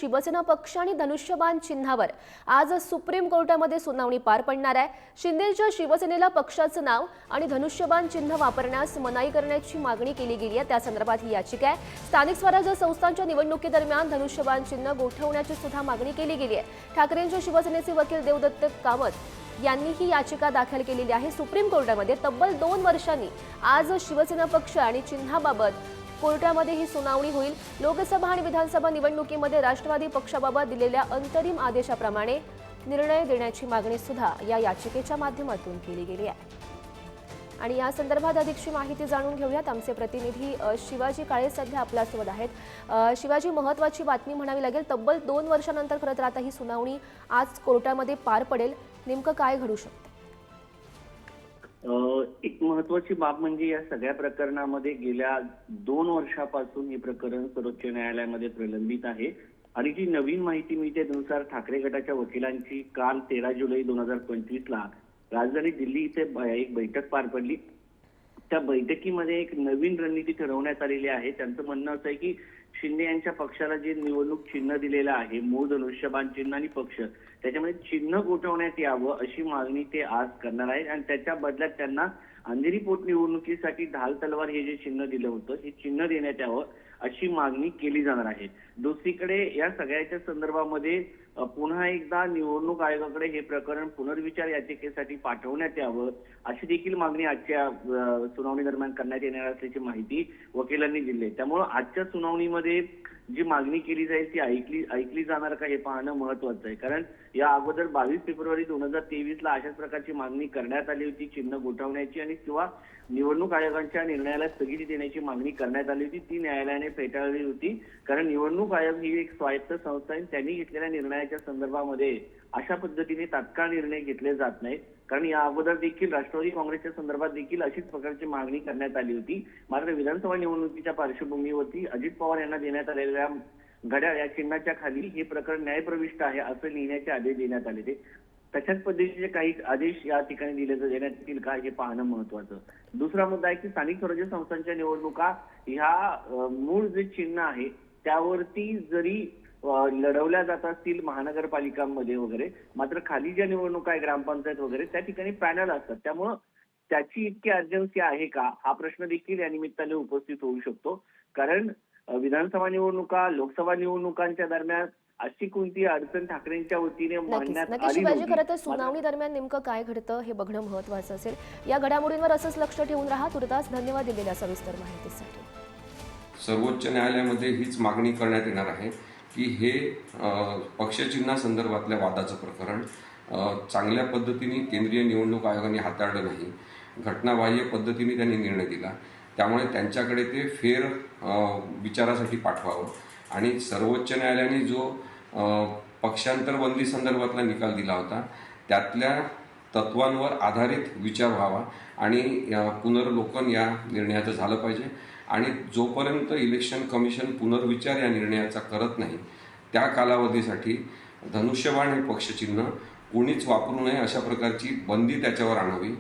शिवसेना पक्ष आणि धनुष्यबाण चिन्हावर आज सुप्रीम कोर्टामध्ये सुनावणी पार पडणार आहे। शिंदेच्या शिवसेनेला पक्षाचं नाव आणि धनुष्यबाण चिन्ह वापरण्यास मनाई करण्याची मागणी केली गेली आहे। त्या संदर्भात ही याचिका आहे। स्थानिक स्वराज्य संस्थांच्या निवडणुकीदरम्यान धनुष्यबाण चिन्ह गोठवण्याची सुद्धा मागणी केली गेली आहे। ठाकरेंच्या शिवसेनेचे वकील देवदत्त कामत यांनी ही याचिका दाखल केलेली आहे। सुप्रीम कोर्टामध्ये तब्बल 2 वर्षांनी आज शिवसेना पक्ष आणि चिन्हाबाबत कोर्टामध्ये ही सुनावणी होईल। लोकसभा आणि विधानसभा निवडणुकीमध्ये राष्ट्रवादी पक्षाबाबत दिलेल्या अंतरिम आदेशाप्रमाणे निर्णय देण्याची मागणी सुद्धा या याचिकेच्या माध्यमातून केली गेली आहे। आणि या संदर्भात अधिकची माहिती जाणून घेऊयात। आमचे प्रतिनिधी शिवाजी काळे सध्या आपल्यासोबत आहेत। शिवाजी, महत्त्वाची बातमी म्हणावी लागेल, तब्बल 2 वर्षांनंतर खरं तर आता ही सुनावणी आज कोर्टामध्ये पार पडेल। नेमकं काय घडू शकतं? एक महत्वाची बाब म्हणजे या सगळ्या प्रकरणामध्ये गेल्या 2 वर्षापासून हे प्रकरण सर्वोच्च न्यायालयामध्ये प्रलंबित आहे आणि जी नवीन माहिती मिळते त्यानुसार ठाकरे गटाच्या वकिलांची काल 13 जुलै 2025 ला राजधानी दिल्ली इथे एक बैठक पार पडली। त्या बैठकीमध्ये एक नवीन रणनीती ठरवण्यात आलेली आहे। त्यांचं म्हणणं असं आहे की शिंदे यांच्या पक्षाला जे निवडणूक चिन्ह दिलेलं आहे, मूळ धनुष्यबाण चिन्ह आणि पक्ष, त्याच्यामध्ये चिन्ह गोठवण्यात यावं अशी मागणी ते आज करणार आहेत आणि त्याच्या बदल्यात त्यांना अंधेरी पोटनिवडणुकीसाठी ढाल तलवार हे जे चिन्ह दिलं होतं हे चिन्ह देण्यात यावं अशी मागणी केली जाणार आहे। दुसरीकडे या सगळ्याच्या संदर्भामध्ये पुन्हा एकदा निवडणूक आयोगाकडे हे प्रकरण पुनर्विचार याचिकेसाठी पाठवण्यात यावं अशी देखील मागणी आजच्या सुनावणी दरम्यान करण्यात येणार असल्याची माहिती वकिलांनी दिली आहे। त्यामुळे आजच्या सुनावणीमध्ये जी मागणी केली जाईल ती ऐकली जाणार का हे पाहणं महत्वाचं आहे। कारण या अगोदर 22 फेब्रुवारी 2023 ला अशाच प्रकारची मागणी करण्यात आली होती, चिन्ह गोठवण्याची आणि किंवा निवडणूक आयोगाच्या निर्णयाला स्थगिती देण्याची मागणी करण्यात आली होती। ती न्यायालयाने फेटाळली होती, कारण निवडणूक आयोग ही एक स्वायत्त संस्था आहे। त्यांनी घेतलेल्या निर्णयाच्या संदर्भामध्ये अशा पद्धतीने तात्काळ निर्णय घेतले जात नाहीत। कारण या अगोदर देखील राष्ट्रवादी काँग्रेसच्या संदर्भात देखील अशीच प्रकारची मागणी करण्यात आली होती। मात्र विधानसभा निवडणुकीच्या पार्श्वभूमीवरती अजित पवार यांना देण्यात आलेल्या घड्याळ या चिन्हाच्या खाली हे प्रकरण न्यायप्रविष्ट आहे असं लिहिण्याचे आदेश देण्यात आले। तशाच पद्धतीचे काही आदेश या ठिकाणी देण्यात येतील का हे पाहणं महत्वाचं। दुसरा मुद्दा आहे की स्थानिक स्वराज्य संस्थांच्या निवडणुका ह्या मूळ जे चिन्ह आहे त्यावरती जरी लढवल्या जात असतील महानगरपालिकांमध्ये वगैरे, मात्र खाली ज्या निवडणुका आहे ग्रामपंचायत वगैरे त्या ठिकाणी पॅनल असतात। त्यामुळं त्याची इतकी अर्जन्सी आहे का हा प्रश्न देखील या निमित्ताने उपस्थित होऊ शकतो। कारण विधानसभा निवडणुका, लोकसभा निवडणुकांच्या दरम्यान अशी कोणती अडचण ठाकरेंच्या वतीने मांडण्यात आली नव्हती। खरं तर सुनावणी दरम्यान नेमकं काय घडतं हे बघणं महत्त्वाचं असेल। या घडामोडींवर असंच लक्ष ठेवून राहा। तुर्तास धन्यवाद दिलेल्या सविस्तर माहितीसाठी। सर्वोच्च न्यायालयामध्ये हीच मागणी करण्यात येणार आहे की हे पक्षचिन्हासंदर्भातल्या वादाचं प्रकरण चांगल्या पद्धतीने केंद्रीय निवडणूक आयोगाने हाताळलं नाही, घटनाबाह्य पद्धतीने त्यांनी निर्णय दिला। त्यामुळे त्यांच्याकडे ते फेर विचारासाठी पाठवावं आणि सर्वोच्च न्यायालयाने जो पक्षांतर बंदी संदर्भातला निकाल दिला होता त्यातल्या तत्वांवर आधारित विचार व्हावा आणि पुनर्लोकन या निर्णयाचं झालं पाहिजे। आणि जोपर्यंत इलेक्शन कमिशन पुनर्विचार या निर्णयाचा करत नाही त्या कालावधीसाठी धनुष्यबाण हे पक्षचिन्ह कोणीच वापरू नये अशा प्रकारची बंदी त्याच्यावर आणावी।